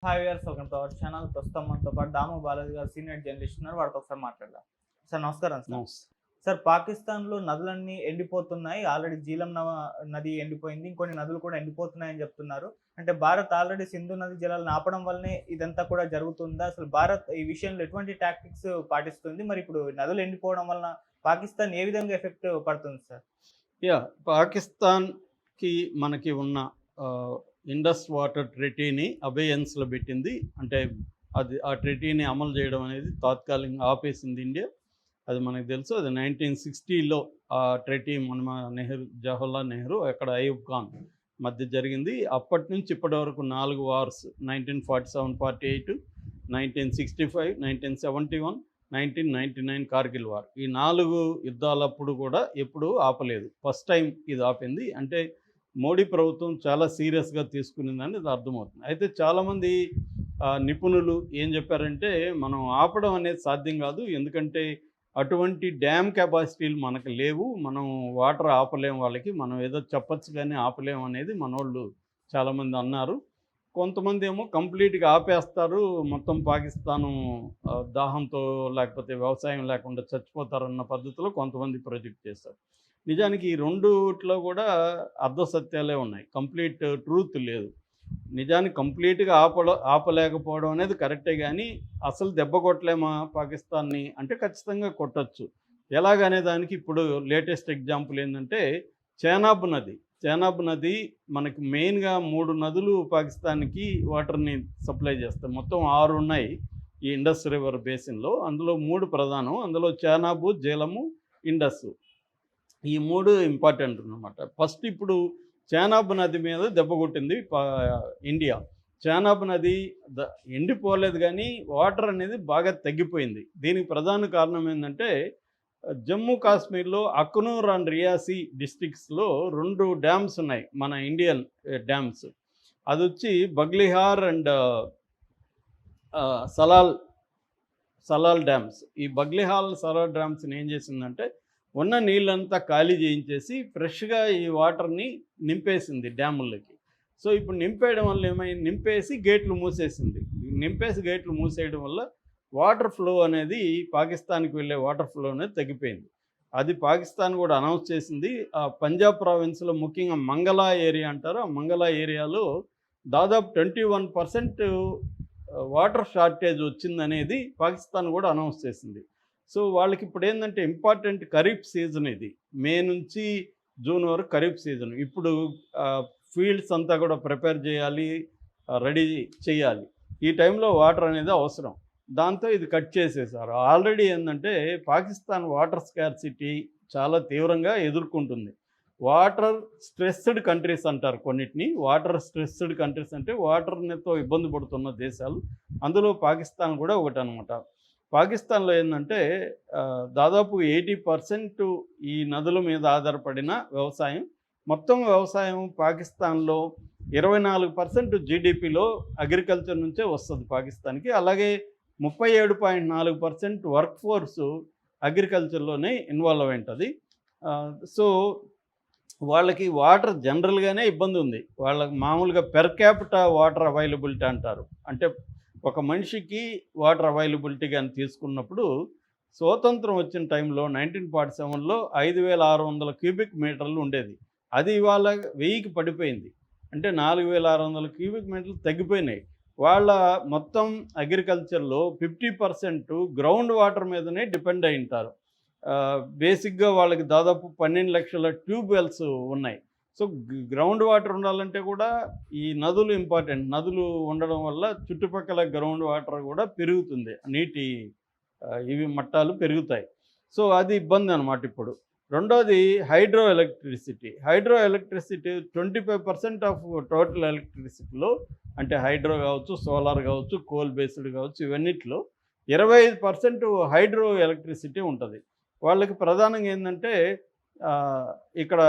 Hi viewers, welcome to our channel. ప్రస్తుతం మనతో పాటు దాము బాలాజీ గారు సీనియర్ జర్నలిస్ట్ ఉన్నారు. వాడితో ఒకసారి మాట్లాడదాం. సార్ నమస్కారం సార్. నమస్తే. సార్, పాకిస్తాన్లో నదులన్నీ ఎండిపోతున్నాయి. ఆల్రెడీ నది ఎండిపోయింది. ఇంకొన్ని నదులు కూడా ఎండిపోతున్నాయని చెప్తున్నారు. అంటే భారత్ ఆల్రెడీ సింధు నది జలాలను ఆపడం వల్లనే ఇదంతా కూడా జరుగుతుందా? అసలు భారత్ ఈ విషయంలో ఎటువంటి టాక్టిక్స్ పాటిస్తుంది? మరి ఇప్పుడు నదులు ఎండిపోవడం వలన పాకిస్తాన్ ఏ విధంగా ఎఫెక్ట్ పడుతుంది సార్? పాకిస్తాన్కి మనకి ఉన్న ఇండస్ వాటర్ ట్రెటీని అబేయన్స్లో పెట్టింది. అంటే అది ఆ ట్రెటీని అమలు చేయడం అనేది తాత్కాలికంగా ఆపేసింది ఇండియా. అది మనకు తెలుసు. అది 1960లో ఆ ట్రెటీ జవహర్లాల్ నెహ్రూ అక్కడ అయూబ్ ఖాన్ మధ్య జరిగింది. అప్పటి నుంచి ఇప్పటి వరకు 4 వార్స్, 1947-48, 1965, 1971, 1999 కార్గిల్ వార్, ఈ 4 యుద్ధాలప్పుడు కూడా ఎప్పుడూ ఆపలేదు. ఫస్ట్ టైం ఇది ఆపింది. అంటే మోడీ ప్రభుత్వం చాలా సీరియస్గా తీసుకునిందని ఇది అర్థమవుతుంది. అయితే చాలామంది నిపుణులు ఏం చెప్పారంటే, మనం ఆపడం అనేది సాధ్యం కాదు, ఎందుకంటే అటువంటి డ్యామ్ కెపాసిటీలు మనకు లేవు, మనం వాటర్ ఆపలేం, వాళ్ళకి మనం ఏదో చెప్పచ్చు కానీ ఆపలేము అనేది మనోళ్ళు చాలామంది అన్నారు. కొంతమంది ఏమో కంప్లీట్గా ఆపేస్తారు, మొత్తం పాకిస్తాను దాహంతో లేకపోతే వ్యవసాయం లేకుండా చచ్చిపోతారన్న పద్ధతిలో కొంతమంది ప్రొజెక్ట్ చేస్తారు. నిజానికి ఈ రెండుట్లో కూడా అర్ధసత్యాలే ఉన్నాయి, కంప్లీట్ ట్రూత్ లేదు. నిజానికి కంప్లీట్గా ఆపలేకపోవడం అనేది కరెక్టే, కానీ అసలు దెబ్బ కొట్టలేమా పాకిస్తాన్ని అంటే ఖచ్చితంగా కొట్టచ్చు. ఎలాగనే దానికి ఇప్పుడు లేటెస్ట్ ఎగ్జాంపుల్ ఏంటంటే చేనాబ్ నది మనకి మెయిన్గా 3 నదులు పాకిస్తాన్కి వాటర్ని సప్లై చేస్తాయి. మొత్తం 6 ఉన్నాయి ఈ ఇండస్ రివర్ బేసిన్లో. అందులో 3 ప్రధానం. అందులో చేనాబు, జేలము, ఇండస్, ఈ 3 ఇంపార్టెంట్ అన్నమాట. ఫస్ట్ ఇప్పుడు చేనాబ్ నది మీద దెబ్బ కొట్టింది ఇండియా. చేనాబ్ నది ఎండిపోలేదు, కానీ వాటర్ అనేది బాగా తగ్గిపోయింది. దీనికి ప్రధాన కారణం ఏంటంటే, జమ్మూ కాశ్మీర్లో అఖ్నూర్ అండ్ రియాసీ డిస్ట్రిక్ట్స్లో 2 డ్యామ్స్ ఉన్నాయి, మన ఇండియన్ డ్యామ్స్. అది వచ్చి బగ్లిహార్ అండ్ సలాల్ డ్యామ్స్. ఈ బగ్లిహార్, సలాల్ డ్యామ్స్ని ఏం చేసిందంటే, ఉన్న నీళ్ళంతా ఖాళీ చేయించేసి ఫ్రెష్గా ఈ వాటర్ని నింపేసింది డ్యాములకి. సో ఇప్పుడు నింపేయడం వల్ల ఏమైంది, నింపేసి గేట్లు మూసేయడం వల్ల వాటర్ ఫ్లో అనేది, పాకిస్తాన్కి వెళ్ళే వాటర్ ఫ్లో అనేది తగ్గిపోయింది. అది పాకిస్తాన్ కూడా అనౌన్స్ చేసింది. ఆ పంజాబ్ ప్రావిన్స్లో ముఖ్యంగా మంగళా ఏరియా అంటారు, ఆ మంగళా ఏరియాలో దాదాపు 21% వాటర్ షార్టేజ్ వచ్చిందనేది పాకిస్తాన్ కూడా అనౌన్స్ చేసింది. సో వాళ్ళకి ఇప్పుడు ఏంటంటే ఇంపార్టెంట్ ఖరీఫ్ సీజన్, ఇది మే నుంచి జూన్ వరకు ఖరీఫ్ సీజన్. ఇప్పుడు ఫీల్డ్స్ అంతా కూడా ప్రిపేర్ చేయాలి, రెడీ చేయాలి. ఈ టైంలో వాటర్ అనేది అవసరం. దాంతో ఇది కట్ చేసేసారు. ఆల్రెడీ ఏంటంటే పాకిస్తాన్ వాటర్ స్కార్సిటీ చాలా తీవ్రంగా ఎదుర్కొంటుంది. వాటర్ స్ట్రెస్డ్ కంట్రీస్ అంటారు కొన్నిటిని. వాటర్ స్ట్రెస్డ్ కంట్రీస్ అంటే వాటర్తో ఇబ్బంది పడుతున్న దేశాలు, అందులో పాకిస్తాన్ కూడా ఒకటి అనమాట. పాకిస్తాన్లో ఏంటంటే దాదాపు 80% ఈ నదుల మీద ఆధారపడిన వ్యవసాయం. మొత్తం వ్యవసాయం పాకిస్తాన్లో 24% జీడిపిలో అగ్రికల్చర్ నుంచే వస్తుంది పాకిస్తాన్కి. అలాగే 37.4% వర్క్ ఫోర్సు అగ్రికల్చర్లోనే ఇన్వాల్వ్ అయి ఉంటుంది. సో వాళ్ళకి వాటర్ జనరల్గానే ఇబ్బంది ఉంది. వాళ్ళకి మామూలుగా పెర్ క్యాపిటా వాటర్ అవైలబిలిటీ అంటారు. అంటే ఒక మనిషికి వాటర్ అవైలబిలిటీ కానీ తీసుకున్నప్పుడు, స్వతంత్రం వచ్చిన టైంలో 1947లో 5,600 క్యూబిక్ మీటర్లు ఉండేది. అది ఇవాళ 1000కి పడిపోయింది. అంటే 4,600 క్యూబిక్ మీటర్లు తగ్గిపోయినాయి. వాళ్ళ మొత్తం అగ్రికల్చర్లో 50% గ్రౌండ్ వాటర్ మీదనే డిపెండ్ అయి ఉంటారు. బేసిక్గా వాళ్ళకి దాదాపు 12 లక్షల ట్యూబ్ వెల్స్ ఉన్నాయి. సో గ్రౌండ్ వాటర్ ఉండాలంటే కూడా ఈ నదులు ఇంపార్టెంట్. నదులు ఉండడం వల్ల చుట్టుపక్కల గ్రౌండ్ వాటర్ కూడా పెరుగుతుంది, నీటి ఇవి మట్టాలు పెరుగుతాయి. సో అది ఇబ్బంది అనమాట. ఇప్పుడు రెండోది హైడ్రో ఎలక్ట్రిసిటీ 25% ఆఫ్ టోటల్ ఎలక్ట్రిసిటీలో, అంటే హైడ్రో కావచ్చు, సోలార్ కావచ్చు, కోల్ బేస్డ్ కావచ్చు, ఇవన్నిట్లో 25% హైడ్రో ఎలక్ట్రిసిటీ ఉంటుంది. వాళ్ళకి ప్రధానంగా ఏంటంటే ఇక్కడ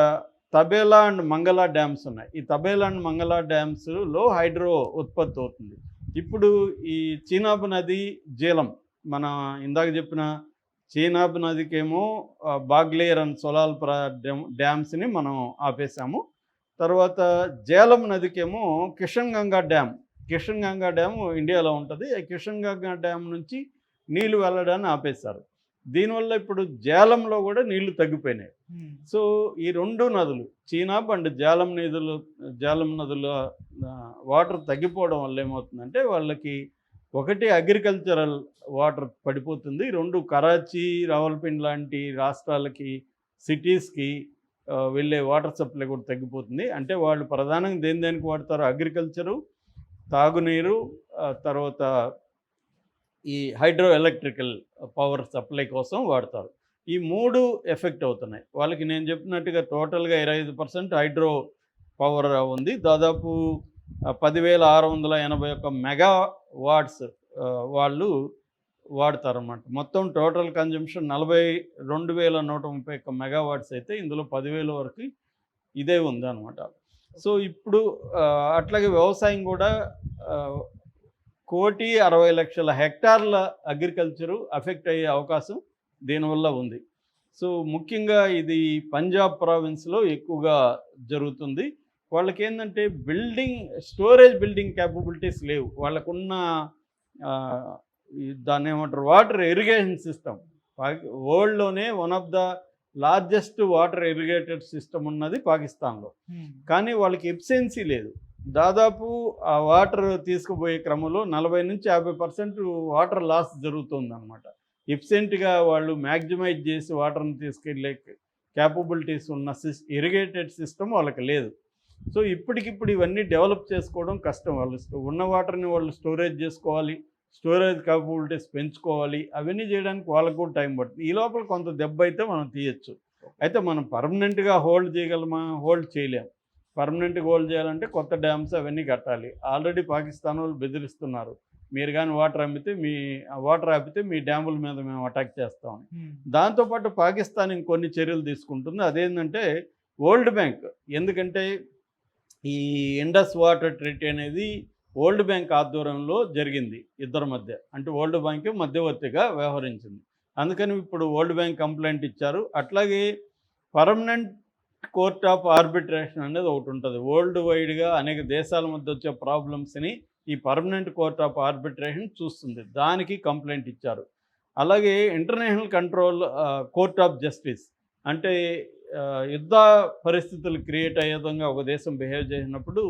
తబేలా అండ్ మంగళా డ్యామ్స్ ఉన్నాయి. ఈ తబేలా అండ్ మంగళా డ్యామ్స్లో హైడ్రో ఉత్పత్తి అవుతుంది. ఇప్పుడు ఈ చీనాబ్ నది, జేలం, మన ఇందాక చెప్పిన చీనాబ్ నదికేమో బాగ్లేర్ అండ్ సొలాల్పుర డ్యామ్స్ని మనం ఆపేసాము. తర్వాత జేలం నదికేమో కిషన్ గంగా డ్యామ్, కిషన్ గంగా డ్యామ్ ఇండియాలో ఉంటుంది. ఆ కిషన్ గంగా డ్యామ్ నుంచి నీళ్లు వెళ్ళడాన్ని ఆపేశారు. దీనివల్ల ఇప్పుడు జేలంలో కూడా నీళ్లు తగ్గిపోయినాయి. సో ఈ 2 నదులు చీనాబ్ అండ్ జేలం నదుల వాటర్ తగ్గిపోవడం వల్ల ఏమవుతుందంటే వాళ్ళకి ఒకటి అగ్రికల్చరల్ వాటర్ పడిపోతుంది, 2 కరాచీ, రావల్పిండి లాంటి రాష్ట్రాలకి, సిటీస్కి వెళ్ళే వాటర్ సప్లై కూడా తగ్గిపోతుంది. అంటే వాళ్ళు ప్రధానంగా దేనికి వాడతారు? అగ్రికల్చరు, తాగునీరు, తర్వాత ఈ హైడ్రో ఎలక్ట్రికల్ పవర్ సప్లై కోసం వాడతారు. ఈ 3 ఎఫెక్ట్ అవుతున్నాయి వాళ్ళకి. నేను చెప్పినట్టుగా టోటల్గా 25% హైడ్రో పవర్ ఉంది. దాదాపు 10,681 మెగావాట్స్ వాళ్ళు వాడతారన్నమాట. మొత్తం టోటల్ కన్జంప్షన్ 42,131 మెగావాట్స్ అయితే ఇందులో 10,000 వరకు ఇదే ఉందన్నమాట. సో ఇప్పుడు అట్లాగే వ్యవసాయం కూడా 1,60,00,000 హెక్టార్ల అగ్రికల్చరు అఫెక్ట్ అయ్యే అవకాశం దీనివల్ల ఉంది. సో ముఖ్యంగా ఇది పంజాబ్ ప్రావిన్స్లో ఎక్కువగా జరుగుతుంది. వాళ్ళకి ఏంటంటే స్టోరేజ్ బిల్డింగ్ క్యాపబిలిటీస్ లేవు. వాళ్ళకున్న దాన్ని ఏమంటారు, వాటర్ ఇరిగేషన్ సిస్టమ్ వరల్డ్లోనే one of the largest water irrigated system ఉన్నది పాకిస్తాన్లో. కానీ వాళ్ళకి ఎఫిషియన్సీ లేదు. దాదాపు ఆ వాటర్ తీసుకుపోయే క్రమంలో 40-50% వాటర్ లాస్ జరుగుతుందన్నమాట. ఎఫిషియెంట్గా వాళ్ళు మ్యాక్సిమైజ్ చేసి వాటర్ని తీసుకెళ్ళే క్యాపబిలిటీస్ ఉన్న ఇరిగేటెడ్ సిస్టమ్ వాళ్ళకి లేదు. సో ఇప్పటికిప్పుడు ఇవన్నీ డెవలప్ చేసుకోవడం కష్టం. వాళ్ళు ఉన్న వాటర్ని వాళ్ళు స్టోరేజ్ చేసుకోవాలి, స్టోరేజ్ క్యాపబిలిటీస్ పెంచుకోవాలి. అవన్నీ చేయడానికి వాళ్ళకు కూడా టైం పడుతుంది. ఈ లోపల కొంత దెబ్బ అయితే మనం తీయచ్చు. అయితే మనం పర్మనెంట్గా హోల్డ్ చేయగలమా? హోల్డ్ చేయలేం. పర్మనెంట్గా హోల్డ్ చేయాలంటే కొత్త డ్యామ్స్ అవన్నీ కట్టాలి. ఆల్రెడీ పాకిస్తాన్ వాళ్ళు బెదిరిస్తున్నారు, మీరు కానీ వాటర్ ఆపితే మీ డ్యాముల మీద మేము అటాక్ చేస్తామని. దాంతోపాటు పాకిస్తాన్ ఇంకొన్ని చర్యలు తీసుకుంటుంది. అదేంటంటే వరల్డ్ బ్యాంక్, ఎందుకంటే ఈ ఇండస్ వాటర్ ట్రీటీ అనేది వరల్డ్ బ్యాంక్ ఆధ్వర్యంలో జరిగింది ఇద్దరి మధ్య. అంటే వరల్డ్ బ్యాంక్ మధ్యవర్తిగా వ్యవహరించింది. అందుకని ఇప్పుడు వరల్డ్ బ్యాంక్ కంప్లైంట్ ఇచ్చారు. అట్లాగే పర్మనెంట్ కోర్ట్ ఆఫ్ ఆర్బిట్రేషన్ అనేది ఒకటి ఉంటుంది. వరల్డ్ వైడ్గా అనేక దేశాల మధ్య వచ్చే ప్రాబ్లమ్స్ని ఈ పర్మనెంట్ కోర్ట్ ఆఫ్ ఆర్బిట్రేషన్ చూస్తుంది. దానికి కంప్లైంట్ ఇచ్చారు. అలాగే ఇంటర్నేషనల్ కోర్ట్ ఆఫ్ జస్టిస్, అంటే యుద్ధ పరిస్థితులు క్రియేట్ అయ్యే విధంగా ఒక దేశం బిహేవ్ చేసినప్పుడు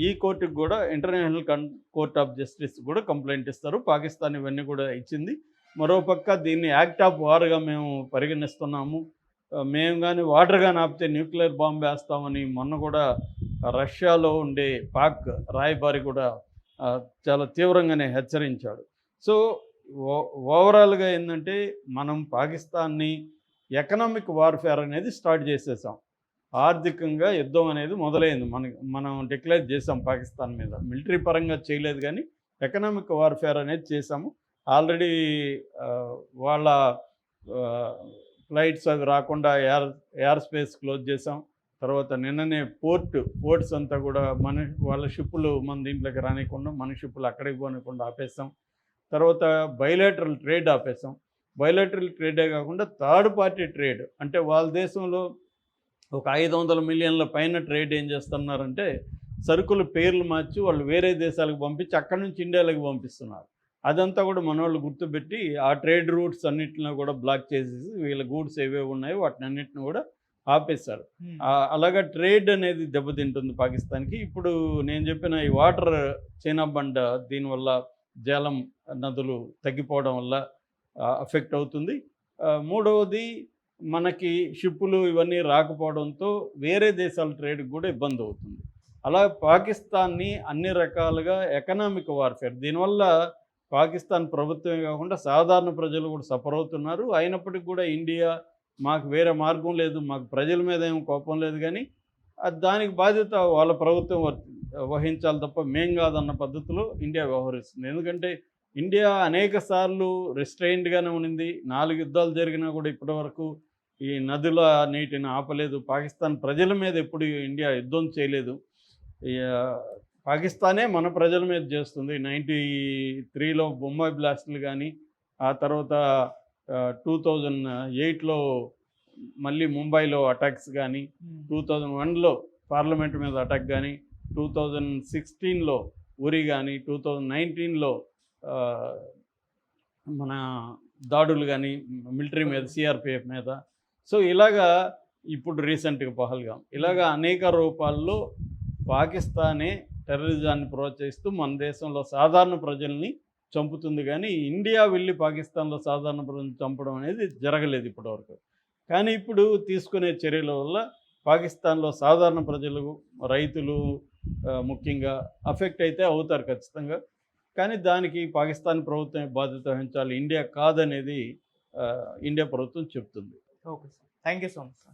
ఈ కోర్టుకు కూడా ఇంటర్నేషనల్ కోర్ట్ ఆఫ్ జస్టిస్ కూడా కంప్లైంట్ ఇస్తారు. పాకిస్తాన్ ఇవన్నీ కూడా ఇచ్చింది. మరోపక్క దీన్ని యాక్ట్ ఆఫ్ వార్గా మేము పరిగణిస్తున్నాము, మేము కానీ వాటర్ కానీ ఆపితే న్యూక్లియర్ బాంబు వేస్తామని మొన్న కూడా రష్యాలో ఉండే పాక్ రాయబారి కూడా చాలా తీవ్రంగానే హెచ్చరించాడు. సో ఓవరాల్గా ఏంటంటే మనం పాకిస్తాన్ని ఎకనామిక్ వార్ఫేర్ అనేది స్టార్ట్ చేసేసాం. ఆర్థికంగా యుద్ధం అనేది మొదలైంది. మనం డిక్లేర్ చేసాం పాకిస్తాన్ మీద. మిలిటరీ పరంగా చేయలేదు కానీ ఎకనామిక్ వార్ఫేర్ అనేది చేసాము. ఆల్రెడీ వాళ్ళ ఫ్లైట్స్ అవి రాకుండా ఎయిర్ స్పేస్ క్లోజ్ చేసాం. తర్వాత నిన్ననే పోర్ట్స్ అంతా కూడా వాళ్ళ షిప్పులు మన దీంట్లోకి రానికుండా, మన షిప్పులు అక్కడికి పోనకుండా ఆపేసాం. తర్వాత బయలేటరల్ ట్రేడ్ ఆపేసాం. బయలేటరల్ ట్రేడే కాకుండా థర్డ్ పార్టీ ట్రేడ్, అంటే వాళ్ళ దేశంలో ఒక 500 మిలియన్ల పైన ట్రేడ్ ఏం చేస్తున్నారంటే సరుకుల పేర్లు మార్చి వాళ్ళు వేరే దేశాలకు పంపించి అక్కడి నుంచి ఇండియాలోకి పంపిస్తున్నారు. అదంతా కూడా మన వాళ్ళు గుర్తుపెట్టి ఆ ట్రేడ్ రూట్స్ అన్నింటిని కూడా బ్లాక్ చేసేసి వీళ్ళ గూడ్స్ ఏవే ఉన్నాయో వాటిని అన్నింటిని కూడా ఆపేశారు. అలాగా ట్రేడ్ అనేది దెబ్బతింటుంది పాకిస్తాన్కి. ఇప్పుడు నేను చెప్పిన ఈ వాటర్ చైనాబ్ అండ్ దీనివల్ల జేలం నదులు తగ్గిపోవడం వల్ల అఫెక్ట్ అవుతుంది. మూడవది మనకి షిప్పులు ఇవన్నీ రాకపోవడంతో వేరే దేశాల ట్రేడ్కి కూడా ఇబ్బంది అవుతుంది. అలా పాకిస్తాన్ని అన్ని రకాలుగా ఎకనామిక్ వార్ఫేర్, దీనివల్ల పాకిస్తాన్ ప్రభుత్వమే కాకుండా సాధారణ ప్రజలు కూడా సఫర్ అవుతున్నారు. అయినప్పటికీ కూడా ఇండియా మాకు వేరే మార్గం లేదు, మాకు ప్రజల మీద ఏం కోపం లేదు, కానీ దానికి బాధ్యత వాళ్ళ ప్రభుత్వం వహించాలి తప్ప మేం కాదన్న పద్ధతిలో ఇండియా వ్యవహరిస్తుంది. ఎందుకంటే ఇండియా అనేక సార్లు రిస్ట్రైన్డ్గానే ఉండింది. 4 యుద్ధాలు జరిగినా కూడా ఇప్పటివరకు ఈ నదుల నీటిని ఆపలేదు. పాకిస్తాన్ ప్రజల మీద ఎప్పుడు ఇండియా యుద్ధం చేయలేదు. పాకిస్తానే మన ప్రజల మీద చేస్తుంది. 93లో బొంబాయి బ్లాస్టులు కానీ, ఆ తర్వాత 2008లో మళ్ళీ ముంబైలో అటాక్స్ కానీ, 2001లో పార్లమెంట్ మీద అటాక్ కానీ, 2016లో ఉరి కానీ 2019లో మన దాడులు కానీ మిలిటరీ మీద సిఆర్పిఎఫ్ మీద. సో ఇలాగా ఇప్పుడు రీసెంట్గా పహల్గాం ఇలాగా అనేక రూపాల్లో పాకిస్తానే టెర్రరిజాన్ని ప్రోత్సహిస్తూ మన దేశంలో సాధారణ ప్రజల్ని చంపుతుంది, కానీ ఇండియా వెళ్ళి పాకిస్తాన్లో సాధారణ ప్రజలను చంపడం అనేది జరగలేదు ఇప్పటివరకు. కానీ ఇప్పుడు తీసుకునే చర్యల వల్ల పాకిస్తాన్లో సాధారణ ప్రజలు, రైతులు ముఖ్యంగా అఫెక్ట్ అయితే అవుతారు ఖచ్చితంగా. కానీ దానికి పాకిస్తాన్ ప్రభుత్వం బాధ్యత వహించాలి, ఇండియా కాదనేది ఇండియా ప్రభుత్వం చెప్తుంది. Okay sir, thank you so much sir.